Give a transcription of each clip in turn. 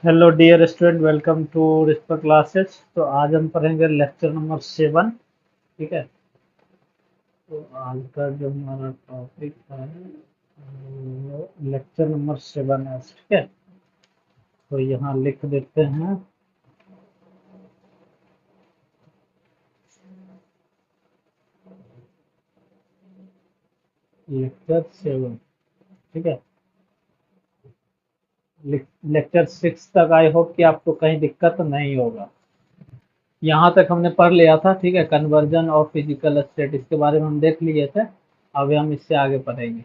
Hello dear student, welcome to रिस्पर classes. तो आज हम पढ़ेंगे लेक्चर नंबर 7। ठीक है। तो आज का जो हमारा टॉपिक है वो लेक्चर नंबर 7 है। ठीक है। तो यहाँ लिख देते हैं लेक्चर 7। ठीक है। लेक्चर 6 तक आई होप कि आपको कहीं दिक्कत नहीं होगा। यहाँ तक हमने पढ़ लिया था। ठीक है। कन्वर्जन और फिजिकल स्टेट इसके बारे में हम देख लिए थे। अभी हम इससे आगे पढ़ेंगे।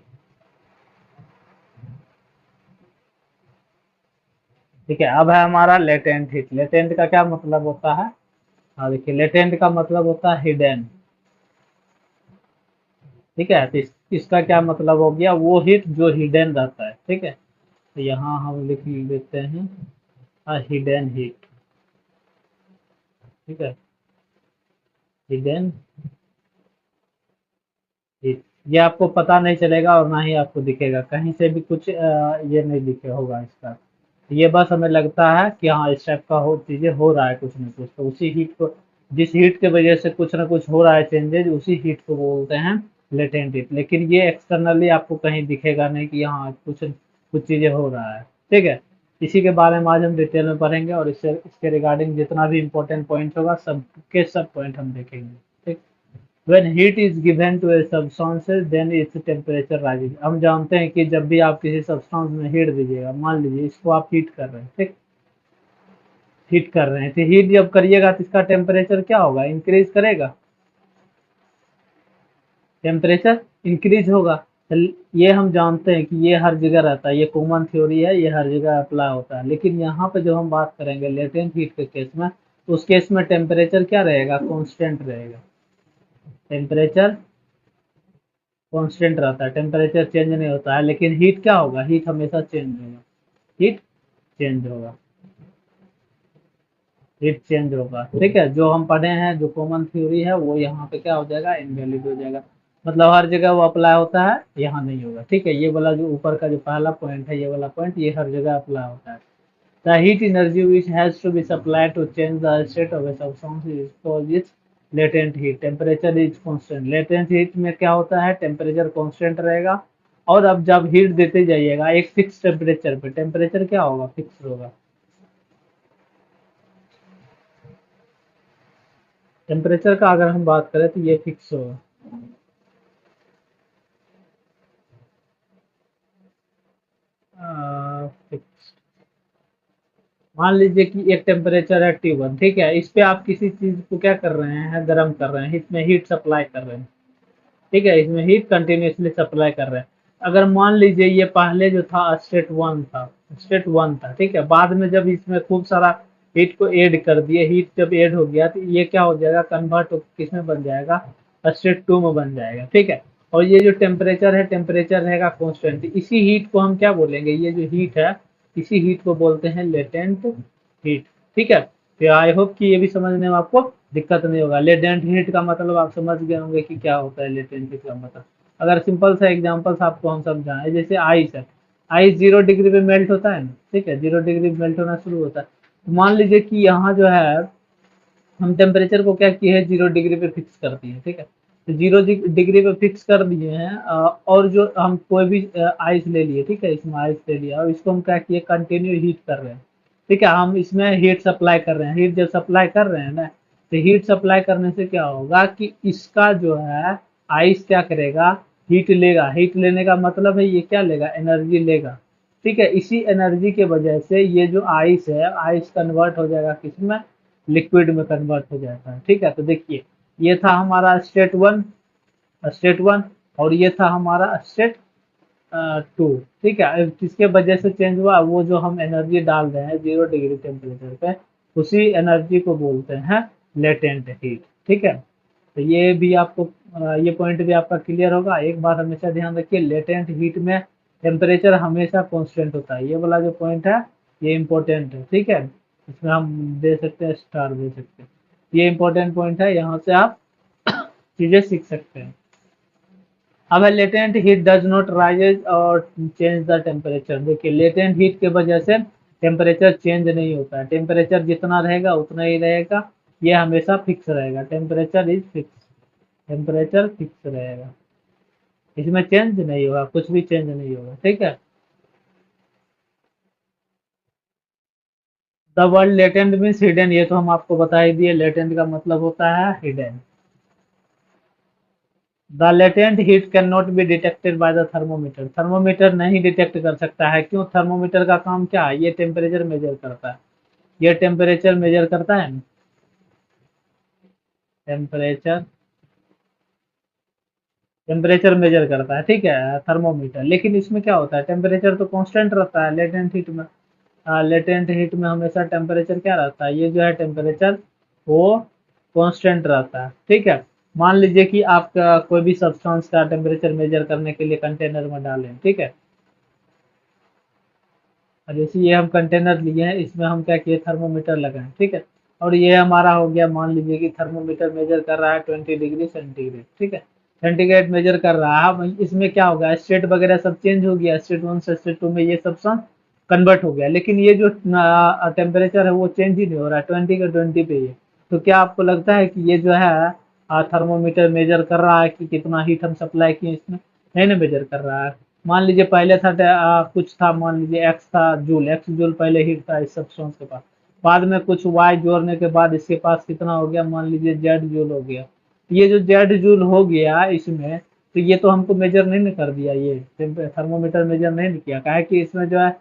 ठीक है। अब है हमारा लेटेंट हीट। लेटेंट का क्या मतलब होता है? हाँ, देखिए, लेटेंट का मतलब होता है हिडन। ठीक है। तो इसका क्या मतलब हो गया? वो हीट जो हिडन रहता है। ठीक है। तो यहाँ हम लिख देते हैं हिडन हीट। ठीक है। हिडन हीट ये आपको पता नहीं चलेगा और ना ही आपको दिखेगा कहीं से भी कुछ ये नहीं दिखे होगा इसका। ये बस हमें लगता है कि हाँ, इस टाइप का हो चीजें हो रहा है कुछ ना कुछ। तो उसी हीट को, जिस हीट के वजह से कुछ ना कुछ हो रहा है चेंजेज, उसी हीट को बोलते हैं लेटेंट हीट। लेकिन ये एक्सटर्नली आपको कहीं दिखेगा नहीं कि हाँ कुछ कुछ चीजें हो रहा है। ठीक है। इसी के बारे में आज हम डिटेल में पढ़ेंगे और इससे इसके रिगार्डिंग जितना भी इम्पोर्टेंट पॉइंट होगा सब के सब पॉइंट हम देखेंगे। ठीक। When heat is given to a substance, then its temperature rises। हम जानते हैं कि जब भी आप किसी सब्सटेंस में हीट दीजिएगा, मान लीजिए इसको आप हीट कर रहे हैं। ठीक। हीट कर रहे हैं तो हीट जब करिएगा तो इसका टेम्परेचर क्या होगा? इंक्रीज करेगा। टेम्परेचर इंक्रीज होगा। तो ये हम जानते हैं कि ये हर जगह रहता है, ये कॉमन थ्योरी है, ये हर जगह अप्लाई होता है। लेकिन यहाँ पे जो हम बात करेंगे लेटेंट हीट के केस में, तो उस केस में टेम्परेचर क्या रहेगा? कांस्टेंट रहेगा। टेम्परेचर कांस्टेंट रहता है, टेम्परेचर चेंज नहीं होता है। लेकिन हीट क्या होगा? हीट हमेशा चेंज होगा। हीट चेंज होगा। हीट चेंज होगा। ठीक है। जो हम पढ़े हैं, जो कॉमन थ्योरी है, वो यहाँ पे क्या हो जाएगा? इनवैलिड हो जाएगा। मतलब हर जगह वो अप्लाई होता है, यहाँ नहीं होगा। ठीक है। ये वाला जो ऊपर का जो पहला पॉइंट है, ये वाला पॉइंट, ये हर जगह अप्लाई होता है। The heat energy which has to be supplied to change the state of a substance is called its latent heat. Temperature is constant. Latent heat में क्या होता है? टेम्परेचर कांस्टेंट रहेगा। और अब जब हीट देते जाइएगा एक फिक्स टेम्परेचर पे, टेम्परेचर क्या होगा? फिक्स होगा। टेम्परेचर का अगर हम बात करें तो ये फिक्स होगा। फिक्स। मान लीजिए कि एक टेम्परेचर है T1। ठीक है। इस पे आप किसी चीज को क्या कर रहे हैं? गर्म कर रहे हैं, इसमें हीट सप्लाई कर रहे हैं। ठीक है। इसमें हीट कंटिन्यूसली सप्लाई कर रहे हैं। अगर मान लीजिए ये पहले जो था स्टेट 1 था, स्टेट 1 था। ठीक है। बाद में जब इसमें खूब सारा हीट को ऐड कर दिए, हीट जब ऐड हो गया तो ये क्या हो जाएगा? कन्वर्ट किसमें बन जाएगा? स्टेट 2 में बन जाएगा। ठीक है। और ये जो टेम्परेचर है, टेम्परेचर रहेगा कॉन्स्टेंट। इसी हीट को हम क्या बोलेंगे? ये जो हीट है, इसी हीट को बोलते हैं लेटेंट हीट। ठीक है। तो आई होप कि ये भी समझने में आपको दिक्कत नहीं होगा। लेटेंट हीट का मतलब आप समझ गए होंगे कि क्या होता है लेटेंट हीट का मतलब। अगर सिंपल सा एग्जांपल्स आपको हम समझाएं, जैसे आइस है। आइस 0 डिग्री पे मेल्ट होता है ना। ठीक है। 0 डिग्री पे मेल्ट होना शुरू होता है। तो मान लीजिए कि यहाँ जो है हम टेम्परेचर को क्या किए हैं? 0 डिग्री पे फिक्स कर दिए। ठीक है। तो 0 डिग्री पे फिक्स कर दिए हैं। और जो हम कोई भी आइस ले लिए, ठीक है, इसमें आइस ले लिया और इसको हम क्या किए? कंटिन्यू हीट कर रहे हैं। ठीक है। हम इसमें हीट सप्लाई कर रहे हैं। हीट जब सप्लाई कर रहे हैं ना, तो हीट सप्लाई करने से क्या होगा कि इसका जो है आइस क्या करेगा? हीट लेगा। हीट लेने का मतलब है ये क्या लेगा? एनर्जी लेगा। ठीक है। इसी एनर्जी के वजह से ये जो आइस है, आइस कन्वर्ट हो जाएगा किसमें? लिक्विड में कन्वर्ट हो जाता है। ठीक है। तो देखिए, ये था हमारा स्टेट 1 और ये था हमारा स्टेट 2। ठीक है। अब किसके वजह से चेंज हुआ? वो जो हम एनर्जी डाल रहे हैं 0 डिग्री टेम्परेचर पे, उसी एनर्जी को बोलते हैं लेटेंट हीट। ठीक है। तो ये भी आपको ये पॉइंट भी आपका क्लियर होगा। एक बात हमेशा ध्यान रखिए, लेटेंट हीट में टेम्परेचर हमेशा कांस्टेंट होता है। ये वाला जो पॉइंट है, ये इम्पोर्टेंट है। ठीक है। इसमें हम दे सकते हैं, स्टार दे सकते हैं। ये इम्पोर्टेंट पॉइंट है, यहाँ से आप चीजें सीख सकते हैं। अब है latent heat does not rises और चेंज द टेम्परेचर। देखिए, लेटेंट हीट के वजह से टेम्परेचर चेंज नहीं होता है, टेम्परेचर जितना रहेगा उतना ही रहेगा, ये हमेशा फिक्स रहेगा, temperature is fix, temperature fix रहेगा, इसमें चेंज नहीं होगा, कुछ भी चेंज नहीं होगा, ठीक है। The word latent means hidden, ये तो हम आपको बता ही दिए, लेटेंट का मतलब होता है hidden. The latent heat can not be detected by the thermometer, thermometer नहीं डिटेक्ट कर सकता है, क्यों? थर्मोमीटर का काम क्या है? ये टेम्परेचर मेजर करता है, ये टेम्परेचर मेजर करता है, टेम्परेचर, टेम्परेचर मेजर करता है, ठीक है, थर्मोमीटर। लेकिन इसमें क्या होता है, टेम्परेचर तो कांस्टेंट रहता है लेटेंट हीट में, लेटेंट हीट में हमेशा टेम्परेचर क्या रहता है, ये जो है टेम्परेचर वो कांस्टेंट रहता है, ठीक है। मान लीजिए कि आप कोई भी सब्सटेंस का टेम्परेचर मेजर करने के लिए कंटेनर में डालें, ठीक है, और जैसे ये हम कंटेनर लिए हैं, इसमें हम क्या किए, थर्मोमीटर लगाएं, ठीक है, और ये हमारा हो गया, मान लीजिए कि थर्मोमीटर मेजर कर रहा है 20 डिग्री सेंटीग्रेड, ठीक है, सेंटीग्रेड मेजर कर रहा है। अब इसमें क्या होगा, स्टेट वगैरह सब चेंज हो गया, स्टेट 1 से स्टेट 2 में ये सब कन्वर्ट हो गया, लेकिन ये जो टेम्परेचर है वो चेंज ही नहीं हो रहा है, 20 के 20 पे ही है। तो क्या आपको लगता है कि ये जो है थर्मोमीटर मेजर कर रहा है कि कितना हीट हम सप्लाई किए इसमें? नहीं ना मेजर कर रहा है। मान लीजिए पहले था कुछ था, मान लीजिए एक्स था जूल, एक्स जूल पहले हीट था इस सब्सटेंस के पास, बाद में कुछ वाई जोड़ने के बाद इसके पास कितना हो गया, मान लीजिए जेड जूल हो गया। ये जो जेड जूल हो गया इसमें, तो ये तो हमको मेजर नहीं न कर दिया, ये थर्मोमीटर मेजर नहीं किया, काहे कि इसमें जो है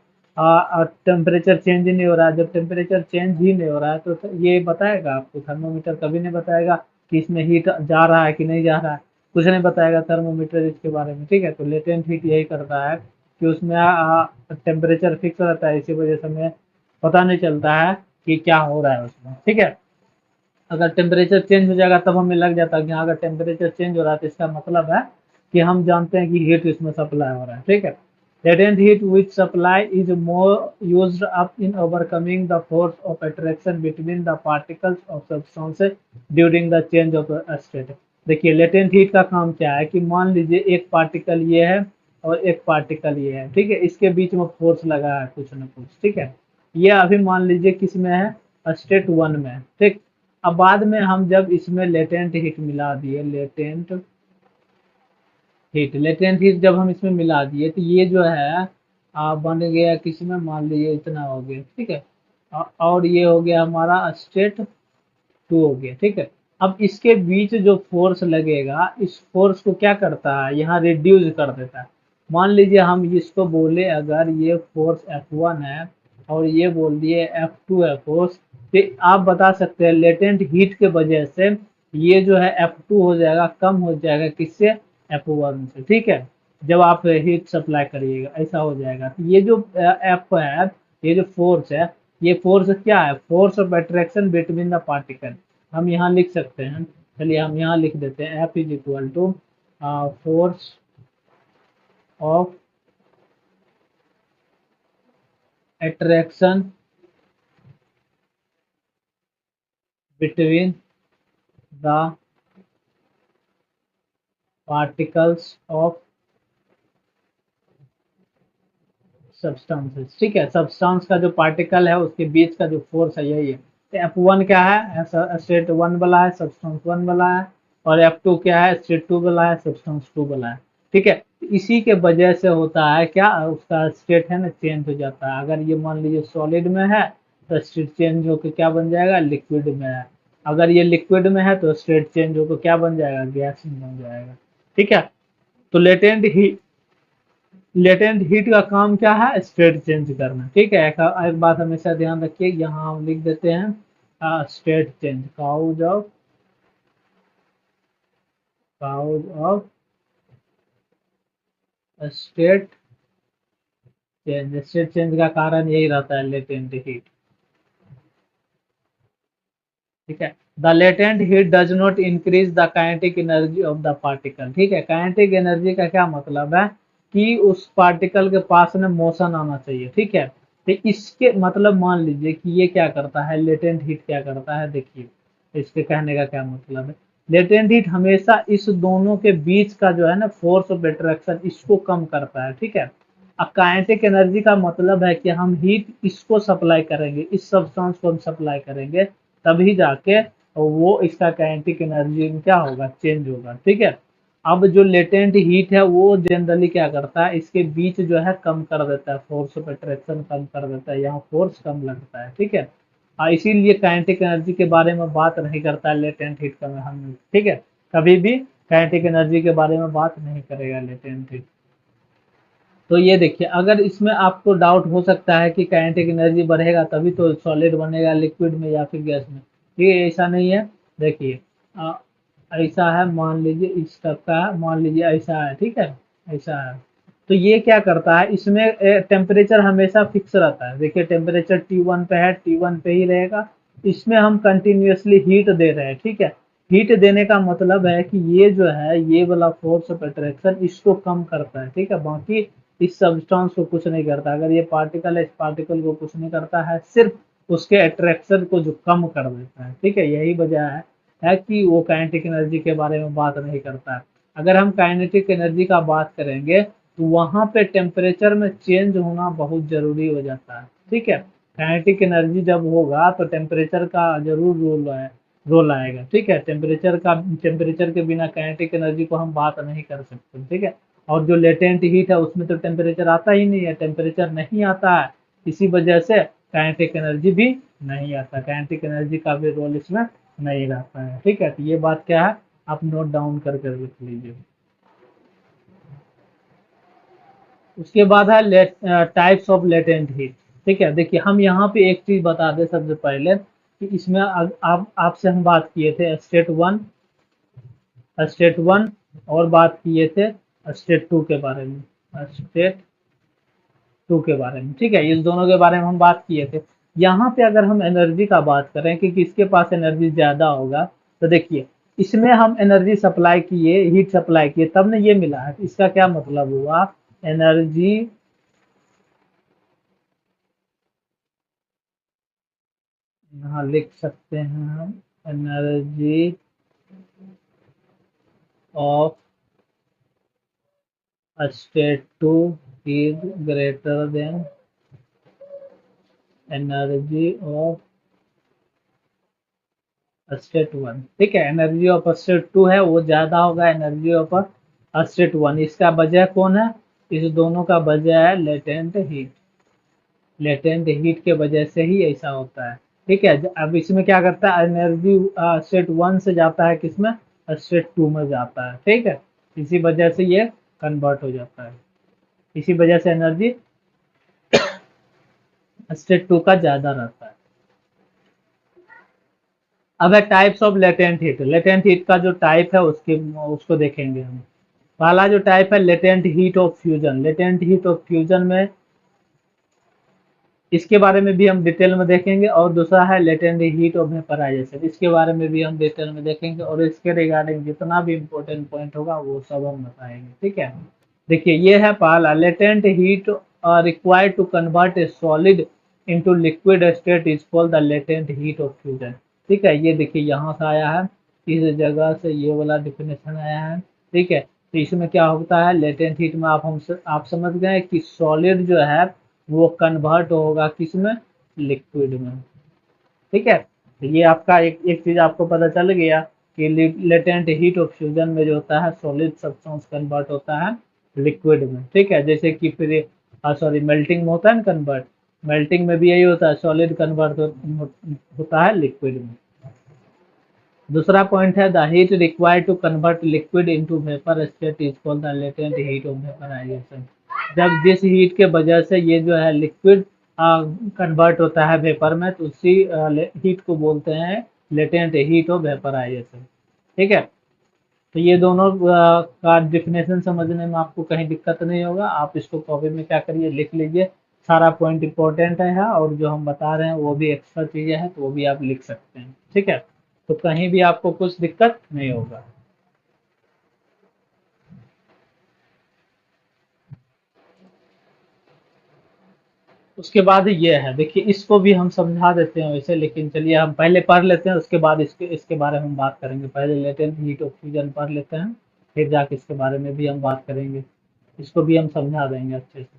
टेम्परेचर चेंज ही नहीं हो रहा है। जब टेम्परेचर चेंज ही नहीं हो रहा है तो ये बताएगा आपको, थर्मोमीटर कभी नहीं बताएगा कि इसमें हीट जा रहा है कि नहीं जा रहा है, कुछ नहीं बताएगा थर्मोमीटर इसके बारे में, ठीक है। तो लेटेंट हीट यही करता है कि उसमें टेम्परेचर फिक्स रहता है, इसी वजह से हमें पता नहीं चलता है कि क्या हो रहा है उसमें, ठीक है। अगर टेम्परेचर चेंज हो जाएगा तब हमें लग जाता है कि हाँ, अगर टेम्परेचर चेंज हो रहा है तो इसका मतलब है कि हम जानते हैं कि हीट इसमें सप्लाई हो रहा है, ठीक है। Latent heat which supply is more used up in overcoming the force of attraction between the particles of substances during the change of the state। देखिए लेटेंट हीट का काम क्या है कि मान लीजिए एक पार्टिकल ये है और एक पार्टिकल ये है, ठीक है, इसके बीच में फोर्स लगा है कुछ ना कुछ, ठीक है। ये अभी मान लीजिए किस में है, स्टेट 1 में है, ठीक। अब बाद में हम जब इसमें लेटेंट हीट मिला दिए, लेटेंट हीट जब हम इसमें मिला दिए तो ये जो है बन गया किसी में, मान लीजिए इतना हो गया, ठीक है, और ये हो गया हमारा स्टेट 2 हो गया, ठीक है। अब इसके बीच जो फोर्स लगेगा, इस फोर्स को क्या करता है, यहाँ रिड्यूस कर देता है। मान लीजिए हम इसको बोले अगर ये फोर्स F1 है और ये बोल दिए F2 है फोर्स, तो आप बता सकते हैं लेटेंट हीट के वजह से ये जो है F2 हो जाएगा, कम हो जाएगा किससे, F1 से, ठीक है। जब आप हीट सप्लाई करिएगा ऐसा हो जाएगा। तो ये जो F है, ये जो फोर्स है, ये फोर्स क्या है, force of attraction between the particle. हम यहाँ लिख सकते हैं, चलिए हम यहाँ लिख देते हैं, F is equal to force of attraction between the particles of substances, ठीक है। सब्सटेंस का जो पार्टिकल है उसके बीच का जो फोर्स है यही है। तो F1 क्या है, स्टेट 1 वाला है, सब्सटेंस 1 वाला है, और F2 क्या है, स्टेट 2 वाला है, सब्सटेंस 2 वाला है, ठीक है। इसी के वजह से होता है क्या, उसका स्टेट है ना चेंज हो जाता है। अगर ये मान लीजिए सॉलिड में है तो स्टेट चेंज होकर क्या बन जाएगा, लिक्विड में है। अगर ये लिक्विड में है तो स्टेट चेंज होकर क्या बन जाएगा, गैस में बन जाएगा, ठीक है। तो लेटेंट हीट का काम क्या है, स्टेट चेंज करना, ठीक है। एक बात हमेशा ध्यान रखिए, यहाँ हम लिख देते हैं state change, cause of state change. State change का कारण यही रहता है लेटेंट हीट, ठीक है। The latent heat does not increase the kinetic energy of the particle, ठीक है। काइनेटिक एनर्जी का क्या मतलब है कि उस पार्टिकल के पास में मोशन आना चाहिए, ठीक है। तो इसके मतलब मान लीजिए कि ये क्या करता है, लेटेंट हीट क्या करता है, देखिए इसके कहने का क्या मतलब है। लेटेंट हीट हमेशा इस दोनों के बीच का जो है ना फोर्स ऑफ अट्रैक्शन, इसको कम करता है, ठीक है। काइनेटिक एनर्जी का मतलब है कि हम हीट इसको सप्लाई करेंगे, इस सब्सटेंस को हम सप्लाई करेंगे, तभी जाके वो इसका काइनेटिक एनर्जी में क्या होगा, चेंज होगा। ठीक है, अब जो लेटेंट हीट है वो जनरली क्या करता है, इसके बीच जो है कम कर देता है, फोर्स ऑफ अट्रैक्शन कम कर देता है, यहाँ फोर्स कम लगता है। ठीक है, इसीलिए काइनेटिक एनर्जी के बारे में बात नहीं करता है लेटेंट हीट का हम। ठीक है, कभी भी काइनेटिक एनर्जी के बारे में बात नहीं करेगा लेटेंट हीट। तो ये देखिए, अगर इसमें आपको डाउट हो सकता है कि काइनेटिक एनर्जी बढ़ेगा तभी तो सॉलिड बनेगा लिक्विड में या फिर गैस में, ठीक है, ऐसा नहीं है। देखिए ऐसा है, मान लीजिए इस तक का है, मान लीजिए ऐसा है, ठीक है, ऐसा है। तो ये क्या करता है, इसमें टेम्परेचर हमेशा फिक्स रहता है। देखिए टेम्परेचर T1 पे है, T1 पे ही रहेगा। इसमें हम कंटिन्यूअसली हीट दे रहे हैं। ठीक है, हीट देने का मतलब है कि ये जो है, ये वाला फोर्स ऑफ अट्रैक्शन इसको कम करता है। ठीक है, बाकी इस सब्सटेंस को कुछ नहीं करता। अगर ये पार्टिकल है, इस पार्टिकल को कुछ नहीं करता है, सिर्फ उसके अट्रैक्शन को जो कम कर देता है। ठीक है, यही वजह है कि वो काइनेटिक एनर्जी के बारे में बात नहीं करता है। अगर हम काइनेटिक एनर्जी का बात करेंगे तो वहां पे टेम्परेचर में चेंज होना बहुत जरूरी हो जाता है। ठीक है, काइनेटिक एनर्जी जब होगा तो टेम्परेचर का जरूर रोल आएगा। ठीक है, टेम्परेचर के बिना काइनेटिक एनर्जी को हम बात नहीं कर सकते। ठीक है, और जो लेटेंट हीट है उसमें तो टेम्परेचर आता ही नहीं है, टेम्परेचर नहीं आता है, इसी वजह से काइनेटिक एनर्जी भी नहीं आता, काइनेटिक एनर्जी का भी रोल इसमें नहीं रहता है। ठीक है, तो ये बात क्या है, आप नोट डाउन करके लिख लीजिए। उसके बाद है टाइप्स ऑफ लेटेंट हीट। ठीक है, देखिए हम यहाँ पे एक चीज बता दें सबसे पहले कि इसमें आप आपसे हम बात किए थे स्टेट वन और बात किए थे स्टेट टू के बारे में, स्टेट टू के बारे में। ठीक है, इस दोनों के बारे में हम बात किए थे। यहाँ पे अगर हम एनर्जी का बात करें कि किसके पास एनर्जी ज्यादा होगा, तो देखिए इसमें हम एनर्जी सप्लाई किए, हीट सप्लाई किए, तब ने ये मिला है। इसका क्या मतलब हुआ, एनर्जी यहाँ लिख सकते हैं हम, energy of state two is greater than energy of state one. ठीक है, एनर्जी ऑफ स्टेट टू है वो ज्यादा होगा एनर्जी ऑफ स्टेट वन। इसका वजह कौन है, इस दोनों का वजह है लेटेंट हीट। लेटेंट हीट के वजह से ही ऐसा होता है। ठीक है, अब इसमें क्या करता है, एनर्जी स्टेट वन से जाता है किसमें, स्टेट टू में जाता है। ठीक है, इसी वजह से ये कन्वर्ट हो जाता है, इसी वजह से एनर्जी स्टेट टू का ज्यादा रहता है। अब है types of latent heat. Latent heat का जो टाइप है उसको देखेंगे हम। पहला जो टाइप है latent heat of fusion. Latent heat of fusion में इसके बारे में भी हम डिटेल में देखेंगे, और दूसरा है लेटेंट हीट ऑफ वेपराइजेशन, इसके बारे में भी हम डिटेल में देखेंगे, और इसके रिगार्डिंग जितना भी इम्पोर्टेंट पॉइंट होगा वो सब हम बताएंगे। ठीक है, देखिए ये है पहला, latent heat required to convert a solid into liquid state is called the latent heat of fusion. ठीक है, ये देखिए यहाँ से आया है, इस जगह से ये वाला डिफिनेशन आया है। ठीक है, तो इसमें क्या होता है, लेटेंट हीट में आप समझ गए कि सॉलिड जो है वो कन्वर्ट होगा किसमें, लिक्विड में। ठीक है, तो ये आपका एक चीज आपको पता चल गया कि लेटेंट हीट ऑफ फ्यूजन में जो होता है सॉलिड सब्सटेंस कन्वर्ट होता है लिक्विड में। ठीक है, जैसे कि फिर सॉरी मेल्टिंग में होता है ना कन्वर्ट, मेल्टिंग में भी यही होता है, सॉलिड कन्वर्ट होता है लिक्विड में। दूसरा पॉइंट है the heat required to convert liquid into vapour state is called the latent heat of vaporisation. जब जिस हीट के वजह से ये जो है लिक्विड कन्वर्ट होता है वेपर में, तो उसी हीट को बोलते हैं लेटेंट हीट ऑफ वेपराइजेशन। ठीक है, तो ये दोनों का डिफिनेशन समझने में आपको कहीं दिक्कत नहीं होगा। आप इसको कॉपी में क्या करिए, लिख लीजिए, सारा पॉइंट इंपॉर्टेंट है, और जो हम बता रहे हैं वो भी एक्स्ट्रा चीजें हैं तो वो भी आप लिख सकते हैं। ठीक है, तो कहीं भी आपको कुछ दिक्कत नहीं होगा। उसके बाद ये है, देखिए इसको भी हम समझा देते हैं वैसे, लेकिन चलिए हम पहले पढ़ लेते हैं, उसके बाद इसके इसके बारे में हम बात करेंगे। पहले लेटेंट हीट ऑफ फ्यूजन पढ़ लेते हैं, फिर जाके इसके बारे में भी हम बात करेंगे, इसको भी हम समझा देंगे अच्छे से।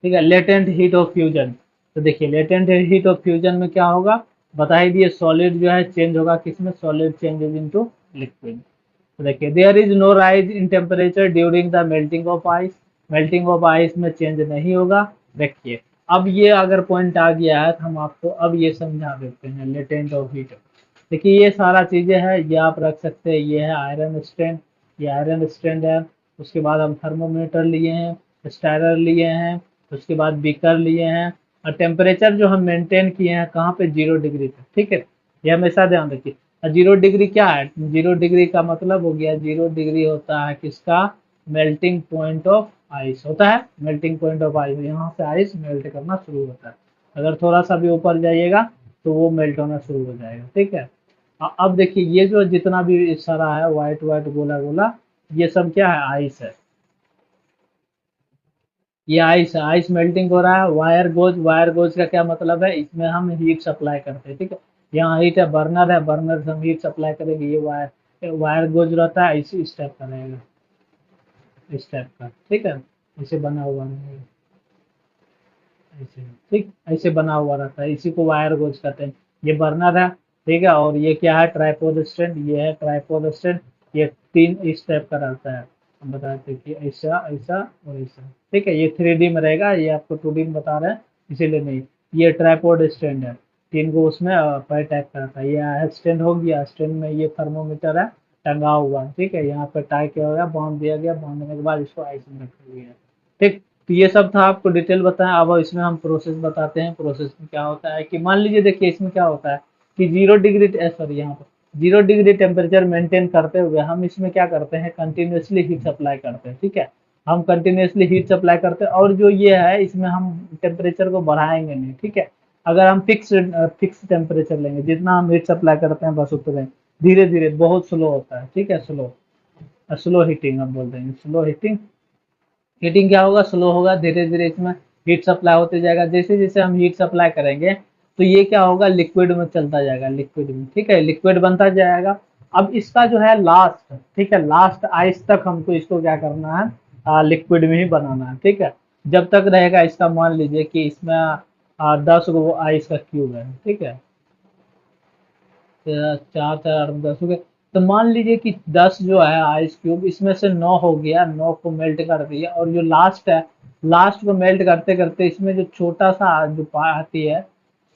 ठीक है। लेटेंट हीट ऑफ फ्यूजन, तो देखिए लेटेंट हीट ऑफ फ्यूजन में क्या होगा, बता ही दिए, सॉलिड जो है चेंज होगा किसमें, सॉलिड चेंजेस इनटू लिक्विड। तो देखिए there is no rise in temperature during the melting of ice, melting of ice में चेंज नहीं होगा। देखिए अब ये अगर पॉइंट आ गया है तो हम आपको अब ये समझा देते हैं लेटेंट ऑफ हीट। देखिए ये सारा चीजें हैं, ये आप रख सकते हैं, ये है आयरन स्टैंड, ये आयरन स्टैंड है। उसके बाद हम थर्मोमीटर लिए हैं, स्टायरर लिए हैं, उसके बाद बीकर लिए हैं, और टेम्परेचर जो हम मेंटेन किए हैं कहाँ पे, 0 डिग्री पे। ठीक है, ये हमेशा ध्यान रखिए। 0 डिग्री क्या है, 0 डिग्री का मतलब हो गया, 0 डिग्री होता है किसका, मेल्टिंग पॉइंट ऑफ आइस होता है, मेल्टिंग पॉइंट ऑफ आइस, यहाँ से आइस मेल्ट करना शुरू होता है। अगर थोड़ा सा भी ऊपर जाइएगा तो वो मेल्ट होना शुरू हो जाएगा। ठीक है, अब देखिए ये जो जितना भी सारा है व्हाइट व्हाइट गोला गोला, ये सब क्या है, आइस है। ये आइस है, आइस मेल्टिंग हो रहा है। वायर गोज, वायर गोज का क्या मतलब है, इसमें हम हीट सप्लाई करते हैं। ठीक है, यहाँ हीट है, बर्नर है, बर्नर से हम हीट सप्लाई करेंगे। ये वायर, वायर गोज रहता है इस टाइप का रहेगा, इस टाइप का। ठीक है, इसे बना हुआ रहेगा ऐसे। ठीक, ऐसे बना हुआ रहता है, इसी को वायर गोज कहते हैं। ये बर्नर है, ठीक है, और ये क्या है, ट्राइपॉड स्टैंड, ये है ट्राइपॉड स्टैंड। ये तीन इस टाइप का रहता है, हम बताते हैं कि ऐसा ऐसा और ऐसा। ठीक है, ये 3D में रहेगा, ये आपको 2D में बता रहे हैं इसीलिए नहीं। ये ट्राइपॉड स्टैंड है, तीन को उसमें पैर टाइप का रहता है। ये स्टैंड हो गया, स्टैंड में ये थर्मोमीटर है टंगा हुआ। ठीक है, यहाँ पे टाई किया गया, बांध दिया गया, बांधने के बाद इसको आइस में रखा गया। ठीक, तो ये सब था, आपको डिटेल बताया। अब इसमें हम प्रोसेस बताते हैं। प्रोसेस में क्या होता है कि मान लीजिए, देखिए इसमें क्या होता है कि 0 डिग्री, सॉरी यहाँ पर 0 डिग्री टेम्परेचर मेंटेन करते हुए हम इसमें क्या करते हैं, कंटिन्यूसली हीट सप्लाई करते हैं। ठीक है, हम कंटिन्यूसली हीट सप्लाई करते हैं, और जो ये है इसमें हम टेम्परेचर को बढ़ाएंगे नहीं। ठीक है, अगर हम फिक्स टेम्परेचर लेंगे, जितना हम हीट सप्लाई करते हैं बस उतने, धीरे धीरे बहुत स्लो होता है। ठीक है, स्लो, स्लो हीटिंग हम बोलते हैं, स्लो हीटिंग। हीटिंग क्या होगा, स्लो होगा, धीरे धीरे इसमें हीट सप्लाई होते जाएगा। जैसे जैसे हम हीट सप्लाई करेंगे तो ये क्या होगा, लिक्विड में चलता जाएगा, लिक्विड में। ठीक है, लिक्विड बनता जाएगा। अब इसका जो है लास्ट, ठीक है, लास्ट आइस तक हमको इसको क्या करना है, लिक्विड में ही बनाना है। ठीक है, जब तक रहेगा इसका, मान लीजिए कि इसमें 10 गो आइस का क्यूब है। ठीक है, चार चार आठ 10 हो गए। तो मान लीजिए कि 10 जो है आइस क्यूब, इसमें से 9 हो गया, 9 को मेल्ट कर दिया, और जो लास्ट है, लास्ट को मेल्ट करते करते इसमें जो छोटा सा जो आती है,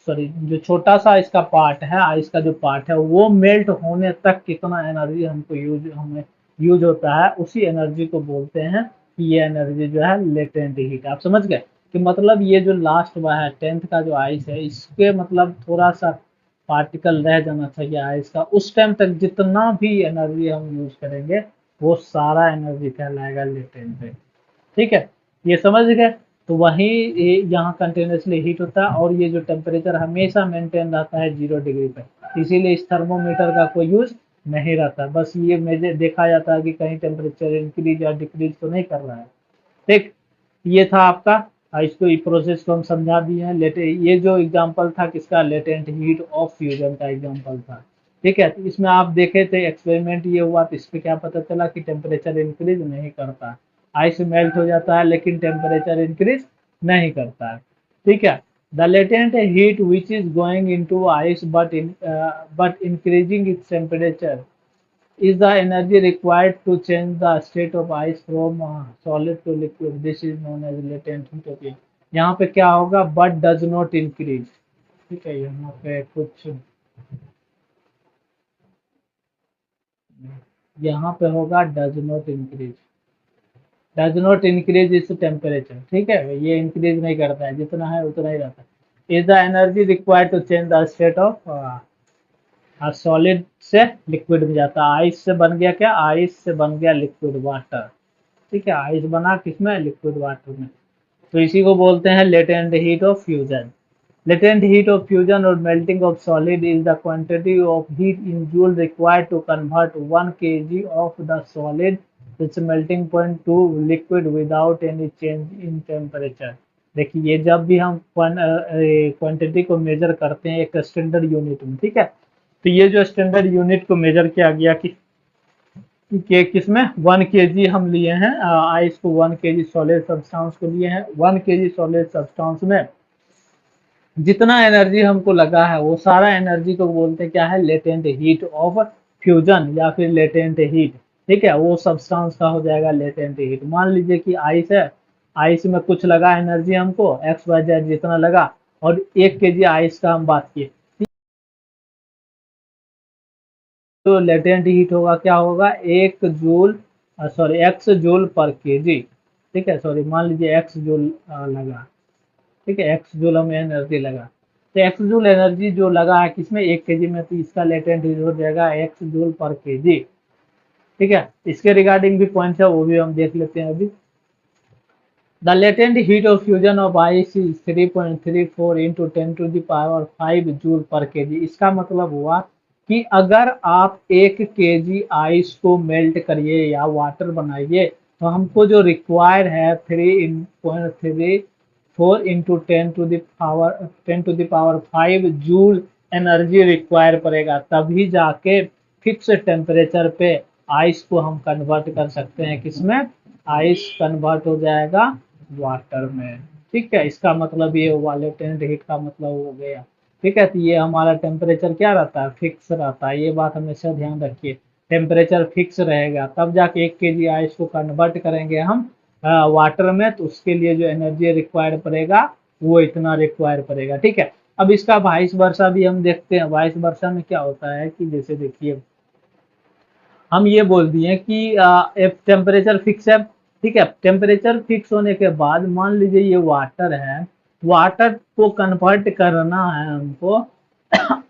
सॉरी, जो छोटा सा इसका पार्ट है, आइस का जो पार्ट है, वो मेल्ट होने तक कितना एनर्जी हमको हमें यूज होता है, उसी एनर्जी को बोलते हैं कि ये एनर्जी जो है लेटेंट हीट। आप समझ गए कि मतलब ये जो लास्ट हुआ है 10th का जो आइस है, इसके मतलब थोड़ा सा पार्टिकल रह जाना चाहिए आइस का, उस टाइम तक जितना भी एनर्जी हम यूज करेंगे वो सारा एनर्जी कहलाएगा लेटेंट हीट। ठीक है, ये समझ गए। तो वही यहाँ कंटिन्यूसली हीट होता है, और ये जो टेम्परेचर हमेशा मेंटेन रहता है 0 डिग्री पे, इसीलिए इस थर्मोमीटर का कोई यूज नहीं रहता। बस ये मुझे देखा जाता है कि कहीं टेम्परेचर इंक्रीज या डिक्रीज तो नहीं कर रहा है। ठीक, ये था आपका, इसको प्रोसेस को हम समझा दिए हैं। लेटे ये जो एग्जांपल था किसका, लेटेंट हीट ऑफ फ्यूजन का एग्जांपल था। ठीक है, तो इसमें आप देखे थे एक्सपेरिमेंट ये हुआ, तो इससे क्या पता चला कि टेम्परेचर इंक्रीज नहीं करता, आइस मेल्ट हो जाता है लेकिन टेम्परेचर इंक्रीज नहीं करता है। ठीक है, the latent heat which is going into ice but increasing its temperature is the energy required to change the state of ice from solid to liquid. This is known as latent heat of flame. यहाँ पे क्या होगा, but does not increase। ठीक है, यहाँ पे कुछ, यहाँ पे होगा does not increase, does not increase its temperature। ठीक है, ये इंक्रीज नहीं करता है, जितना है उतना ही रहता है। is the energy required to change the state of solid से लिक्विड में जाता है। आइस से बन गया क्या, आइस से बन गया लिक्विड वाटर। ठीक है, आइस बना किसमें, लिक्विड वाटर में। तो इसी को बोलते हैं latent heat of fusion. Latent heat of fusion और melting of solid is the quantity of heat in joule required to convert 1 kg of the solid its melting point to liquid without any change in temperature. देखिए ये जब भी हम quantity को major करते हैं एक स्टैंडर्ड यूनिट में, ठीक है, तो ये जो स्टैंडर्ड यूनिट को मेजर किया गया कि कि किसमें 1 kg हम लिए हैं आइस को, 1 kg सॉलिड सब्सटेंस को लिए हैं। 1 kg सॉलिड सब्सटेंस में जितना एनर्जी हमको लगा है वो सारा एनर्जी को बोलते हैं क्या है, लेटेंट हीट ऑफ फ्यूजन या फिर लेटेंट हीट। ठीक है, वो सब्सटेंस का हो जाएगा लेटेंट हीट। मान लीजिए कि आइस है, आइस में कुछ लगा एनर्जी हमको XYZ जितना लगा, और 1 kg आइस का हम बात किए, तो लेटेंट हीट होगा क्या होगा, 1 जूल, X जूल पर kg। ठीक है, सॉरी मान लीजिए X जूल लगा। ठीक है, X जूल हमें एनर्जी लगा, तो X जूल एनर्जी जो लगा है किसमें, 1 kg में, तो इसका लेटेंट हीट हो जाएगा X जूल पर kg। ठीक है, इसके रिगार्डिंग भी पॉइंट है, वो भी हम देख लेते हैं अभी। The latent heat of fusion of ice is 3.34 into 10⁵ जूल/kg। इसका मतलब हुआ कि अगर आप 1 kg आइस को मेल्ट करिए या वाटर बनाइए, तो हमको जो रिक्वायर है 3.34 इंटू 10⁵ जूल एनर्जी रिक्वायर पड़ेगा, तभी जाके फिक्स टेम्परेचर पे आइस को हम कन्वर्ट कर सकते हैं किसमें, आइस कन्वर्ट हो जाएगा वाटर में। ठीक है, इसका मतलब ये हुआ, लेटेंट हीट का मतलब हो गया। ठीक है, तो ये हमारा टेम्परेचर क्या रहता है, फिक्स रहता है, ये बात हमेशा ध्यान रखिए। टेम्परेचर फिक्स रहेगा तब जाके 1 kg आइस को कन्वर्ट करेंगे हम वाटर में, तो उसके लिए जो एनर्जी रिक्वायर्ड पड़ेगा वो इतना रिक्वायर पड़ेगा। ठीक है, अब इसका वाइस वर्सा भी हम देखते हैं। वाइस वर्सा में क्या होता है कि जैसे देखिए, हम ये बोल दिए कि टेम्परेचर फिक्स है। ठीक है, टेम्परेचर फिक्स होने के बाद मान लीजिए ये वाटर है, वाटर को कन्वर्ट करना है हमको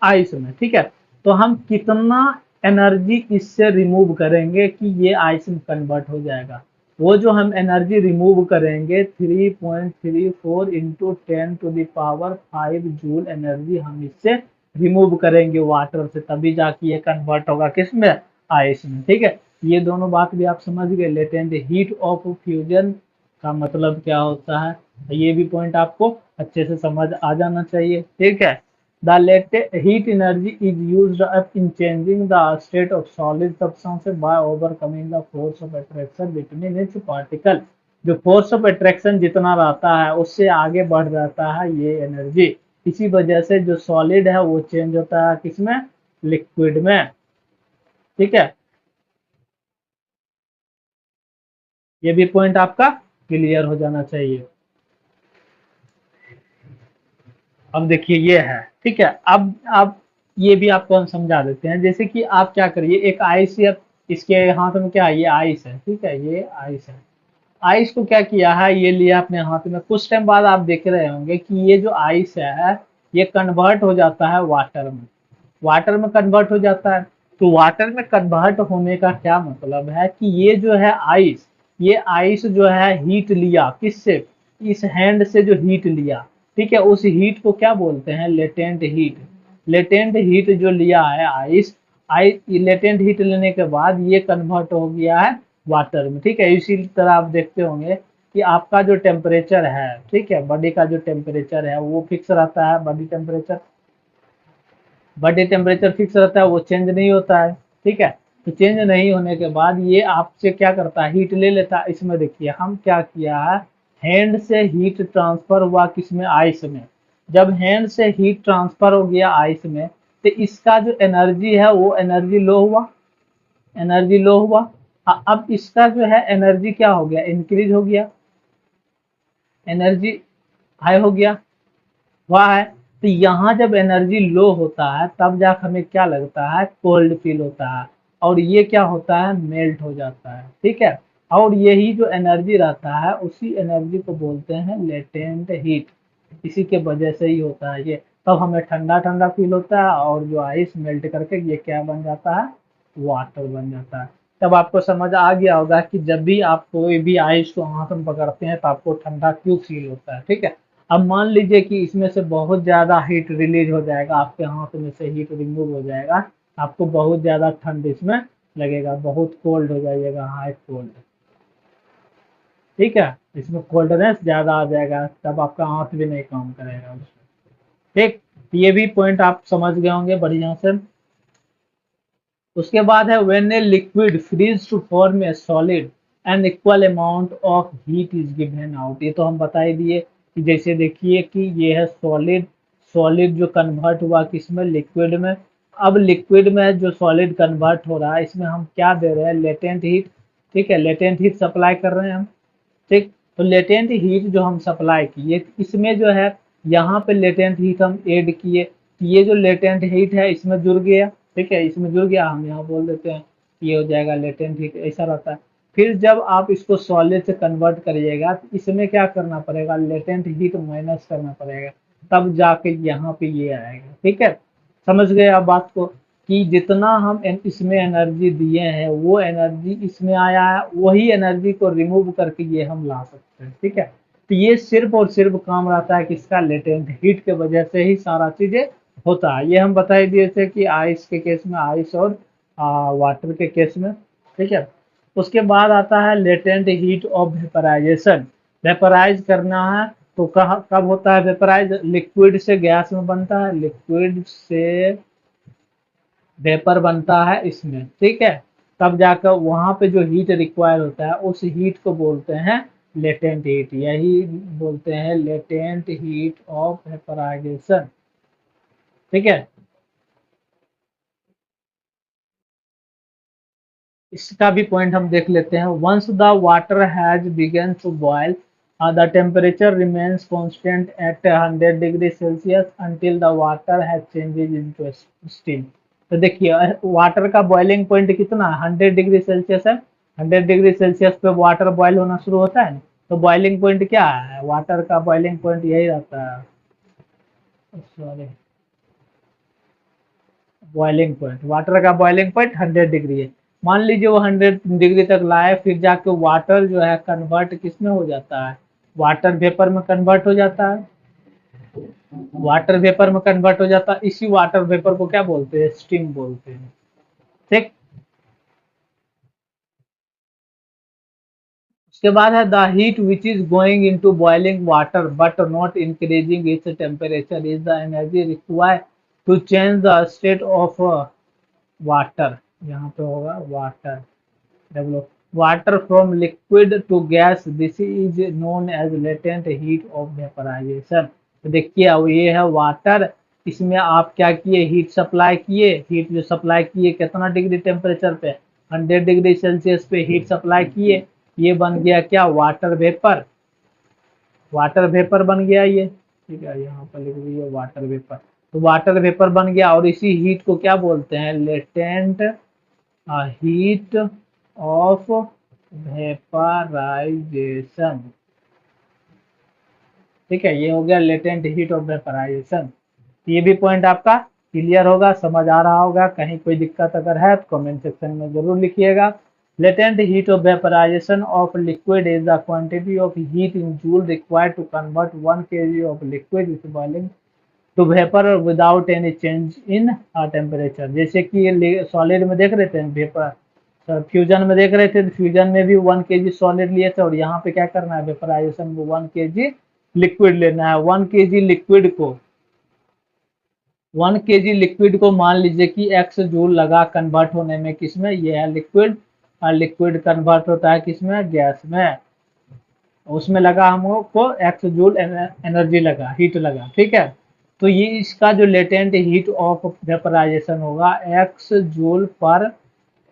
आइस में। ठीक है, तो हम कितना एनर्जी इससे रिमूव करेंगे कि ये आइस में कन्वर्ट हो जाएगा, वो जो हम एनर्जी रिमूव करेंगे 3.34 इंटू 10⁵ जूल एनर्जी हम इससे रिमूव करेंगे वाटर से, तभी जाके ये कन्वर्ट होगा किसमें, आइस में। ठीक है, ये दोनों बात भी आप समझ गए। लेटेंट हीट ऑफ फ्यूजन का मतलब क्या होता है, ये भी पॉइंट आपको अच्छे से समझ आ जाना चाहिए। ठीक है, the latent heat energy is used up in changing the state of solid substance by overcoming the force of attraction between its particle. जो फोर्स ऑफ अट्रैक्शन जितना रहता है उससे आगे बढ़ जाता है ये एनर्जी, इसी वजह से जो सॉलिड है वो चेंज होता है किसमें, लिक्विड में। ठीक है, ये भी पॉइंट आपका क्लियर हो जाना चाहिए। अब देखिए ये है। ठीक है, अब ये भी आपको हम समझा देते हैं। जैसे कि आप क्या करिए, एक आइस या इसके हाथ में क्या है, ये आइस है। ठीक है, ये आइस है। आइस को क्या किया है, ये लिया अपने हाथ में। कुछ टाइम बाद आप देख रहे होंगे कि ये जो आइस है ये कन्वर्ट हो जाता है वाटर में, वाटर में कन्वर्ट हो जाता है। तो वाटर में कन्वर्ट होने का क्या मतलब है कि ये जो है आइस, ये आइस जो है हीट लिया किससे, इस हैंड से जो हीट लिया। ठीक है, उस हीट को क्या बोलते हैं, लेटेंट हीट। लेटेंट हीट जो लिया है आइस, आइस लेटेंट हीट लेने के बाद ये कन्वर्ट हो गया है वाटर में। ठीक है, इसी तरह आप देखते होंगे कि आपका जो टेम्परेचर है, ठीक है, बॉडी का जो टेम्परेचर है वो फिक्स रहता है। Body temperature, body temperature fix रहता है, वो चेंज नहीं होता है। ठीक है, तो चेंज नहीं होने के बाद ये आपसे क्या करता है, हीट ले लेता है। इसमें देखिए हम क्या किया है, हैंड से हीट ट्रांसफर हुआ किसमें, आइस में। जब हैंड से हीट ट्रांसफर हो गया आइस में, तो इसका जो एनर्जी है वो एनर्जी लो हुआ, एनर्जी लो हुआ। अब इसका जो है एनर्जी क्या हो गया, इंक्रीज हो गया, एनर्जी हाई हो गया, हुआ है। तो यहाँ जब एनर्जी लो होता है तब जाकर हमें क्या लगता है, कोल्ड फील होता है, और ये क्या होता है, मेल्ट हो जाता है। ठीक है, और यही जो एनर्जी रहता है उसी एनर्जी को बोलते हैं लेटेंट हीट। इसी के वजह से ही होता है ये, तब हमें ठंडा ठंडा फील होता है, और जो आइस मेल्ट करके ये क्या बन जाता है, वाटर बन जाता है। तब आपको समझ आ गया होगा कि जब भी आप कोई भी आइस को हाथ में पकड़ते हैं तो आपको ठंडा क्यों फील होता है। ठीक है, अब मान लीजिए कि इसमें से बहुत ज़्यादा हीट रिलीज हो जाएगा, आपके हाथ में से हीट रिमूव हो जाएगा, आपको बहुत ज़्यादा ठंड इसमें लगेगा, बहुत कोल्ड हो जाइएगा, हाई कोल्ड। ठीक है, इसमें कोल्डनेस ज़्यादा आ जाएगा, तब आपका हाथ भी नहीं काम करेगा उसमें। ठीक, ये भी पॉइंट आप समझ गए होंगे बढ़िया से। उसके बाद है when a liquid freeze to form a solid and equal amount of heat is given out. ये तो हम बता ही दिए कि जैसे देखिए कि ये है सॉलिड, सॉलिड जो कन्वर्ट हुआ किसमें, लिक्विड में। अब लिक्विड में जो सॉलिड कन्वर्ट हो रहा है इसमें हम क्या दे रहे हैं, लेटेंट हीट। ठीक है, लेटेंट हीट सप्लाई कर रहे हैं हम। ठीक, तो लेटेंट हीट जो हम सप्लाई किए इसमें जो है यहाँ पे लेटेंट हीट हम ऐड किए, ये जो लेटेंट हीट है इसमें जुड़ गया। ठीक है, इसमें जुड़ गया, हम यहाँ बोल देते हैं ये हो जाएगा लेटेंट हीट, ऐसा रहता है। फिर जब आप इसको सॉलिड से कन्वर्ट करिएगा तो इसमें क्या करना पड़ेगा, लेटेंट हीट माइनस करना पड़ेगा, तब जाके यहाँ पे ये आएगा। ठीक है, समझ गए आप बात को, कि जितना हम इसमें एनर्जी दिए हैं वो एनर्जी इसमें आया है, वही एनर्जी को रिमूव करके ये हम ला सकते हैं। ठीक है, तो ये सिर्फ और सिर्फ काम रहता है किसका, लेटेंट हीट के वजह से ही सारा चीजें होता है। ये हम बता ही दिए थे कि आइस के केस में, आइस और वाटर के केस में। ठीक है, उसके बाद आता है latent heat of vaporisation. Vaporise करना है तो कब होता है वेपराइज, लिक्विड से गैस में बनता है, लिक्विड से वेपर बनता है इसमें। ठीक है, तब जाकर वहां पे जो हीट रिक्वायर होता है उस हीट को बोलते हैं लेटेंट हीट, यही बोलते हैं लेटेंट हीट ऑफ वेपराइजेशन। ठीक है, इसका भी पॉइंट हम देख लेते हैं। Once the water has begun to boil the temperature remains constant at 100 degree Celsius until the water has changes into steam. तो देखिए वाटर का बॉइलिंग पॉइंट कितना है, 100 डिग्री सेल्सियस है। 100 डिग्री सेल्सियस पे वाटर बॉयल होना शुरू होता है, तो बॉइलिंग पॉइंट क्या है, वाटर का बॉइलिंग पॉइंट यही रहता है, सॉरी, बॉइलिंग पॉइंट, वाटर का बॉइलिंग पॉइंट 100 डिग्री है। मान लीजिए वो 100 डिग्री तक लाए, फिर जाके वाटर जो है कन्वर्ट किस में हो जाता है, वाटर वेपर में कन्वर्ट हो जाता है, वाटर वेपर में कन्वर्ट हो जाता है। इसी वाटर वेपर को क्या बोलते हैं, स्टीम बोलते हैं। ठीक, उसके बाद है the heat which is going into boiling water but not increasing its temperature is the energy required to change the state of water. यहाँ पे होगा water, develop water from liquid to gas, this is known as latent heat of vaporisation. तो देखिए अब ये है water, इसमें आप क्या किए, हीट सप्लाई किए, हीट जो सप्लाई किए कितना डिग्री टेम्परेचर पे, 100 डिग्री सेल्सियस पे हीट सप्लाई किए, ये बन गया क्या, वाटर वेपर, वाटर वेपर बन गया ये। ठीक है, यहाँ पर लिख दीजिए वाटर वेपर। तो वाटर वेपर बन गया और इसी हीट को क्या बोलते हैं, लेटेंट हीट ऑफ वेपराइजेशन। ठीक है, ये हो गया लेटेंट हीट ऑफ वेपराइजेशन। ये भी पॉइंट आपका क्लियर होगा, समझ आ रहा होगा। कहीं कोई दिक्कत अगर है तो कमेंट सेक्शन में जरूर लिखिएगा। Latent heat of vaporisation of liquid is the quantity of heat in joule required to convert 1 kg of liquid is boiling to vapour without any change in temperature. जैसे कि सॉलिड में देख रहे थे vapour, fusion में देख रहे थे, फ्यूजन में भी 1 kg सॉलिड लिए थे, और यहाँ पे क्या करना है, वेपराइजेशन में 1 kg लिक्विड लेना है। 1 kg लिक्विड को, 1 kg लिक्विड को मान लीजिए कि x जूल लगा कन्वर्ट होने में, किसमें, ये है लिक्विड, और लिक्विड कन्वर्ट होता है किसमें, गैस में, उसमें लगा हमको x जूल एनर्जी लगा, हीट लगा। ठीक है, तो ये इसका जो लेटेंट हीट ऑफ वेपराइजेशन होगा x जूल पर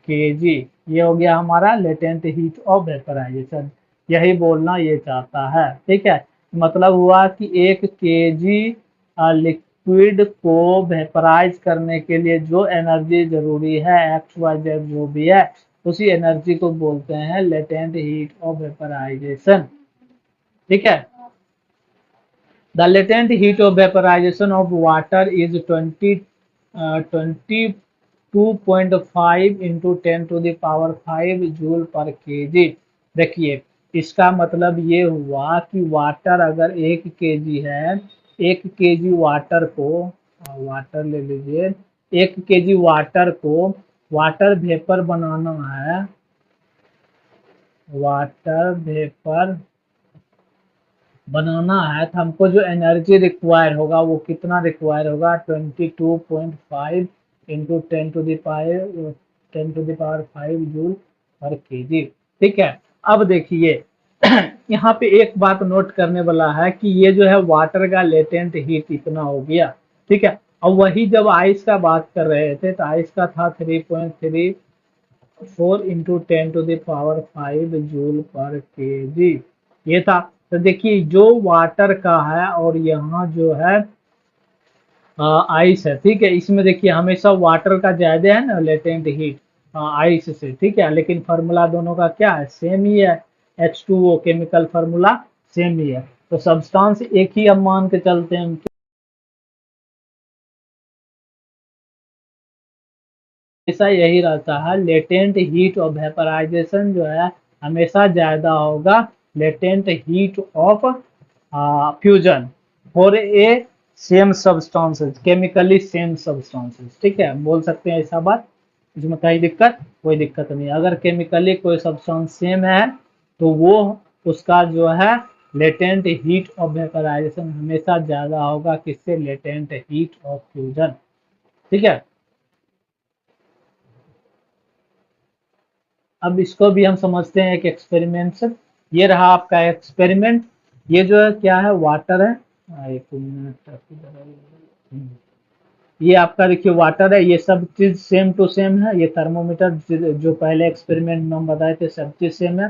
kg, ये हो गया हमारा लेटेंट हीट ऑफ वेपराइजेशन। यही बोलना ये चाहता है। ठीक है, मतलब हुआ कि 1 kg लिक्विड को वेपराइज करने के लिए जो एनर्जी जरूरी है, एक्स वाई जेड जो भी है, उसी एनर्जी को बोलते हैं लेटेंट हीट ऑफ वेपराइजेशन। ठीक है, the latent heat of vaporisation of water is 22.5 into 10⁵ joule per KG. देखिए इसका मतलब ये हुआ कि वाटर अगर 1 kg है, 1 kg वाटर को, वाटर ले लीजिए, 1 kg वाटर को वाटर वेपर बनाना है, वाटर वेपर बनाना है, तो हमको जो एनर्जी रिक्वायर होगा वो कितना रिक्वायर होगा, 22.5 इंटू 10⁵ 10⁵ जूल पर केजी। ठीक है, अब देखिए यहाँ पे एक बात नोट करने वाला है कि ये जो है वाटर का लेटेंट हीट इतना हो गया। ठीक है, अब वही जब आइस का बात कर रहे थे तो आइस का था 3.34 इंटू 10⁵ जूल पर केजी, ये था। तो देखिए जो वाटर का है और यहाँ जो है आइस है, ठीक है, इसमें देखिए हमेशा वाटर का ज्यादा है ना लेटेंट हीट आइस से। ठीक है, लेकिन फार्मूला दोनों का क्या है, सेम ही है। H2O केमिकल फार्मूला सेम ही है, तो सब्सटेंस एक ही हम मान के चलते हैं। हमेशा यही रहता है, लेटेंट हीट ऑफ वेपराइजेशन जो है हमेशा ज्यादा होगा latent heat of fusion for a same substances, chemically same substances. ठीक है, बोल सकते हैं ऐसा बात, इसमें कोई दिक्कत नहीं। अगर केमिकली कोई सब्सटेंस सेम है तो वो उसका जो है लेटेंट हीट ऑफ वेपराइजेशन हमेशा ज्यादा होगा किससे, लेटेंट हीट ऑफ फ्यूजन। ठीक है, अब इसको भी हम समझते हैं एक एक्सपेरिमेंट से। ये रहा आपका एक्सपेरिमेंट, ये जो है क्या है, वाटर है। एक मिनट, ये आपका देखिए वाटर है, ये सब चीज सेम टू सेम है। ये थर्मोमीटर जो पहले एक्सपेरिमेंट में हम बताए थे सब चीज सेम है,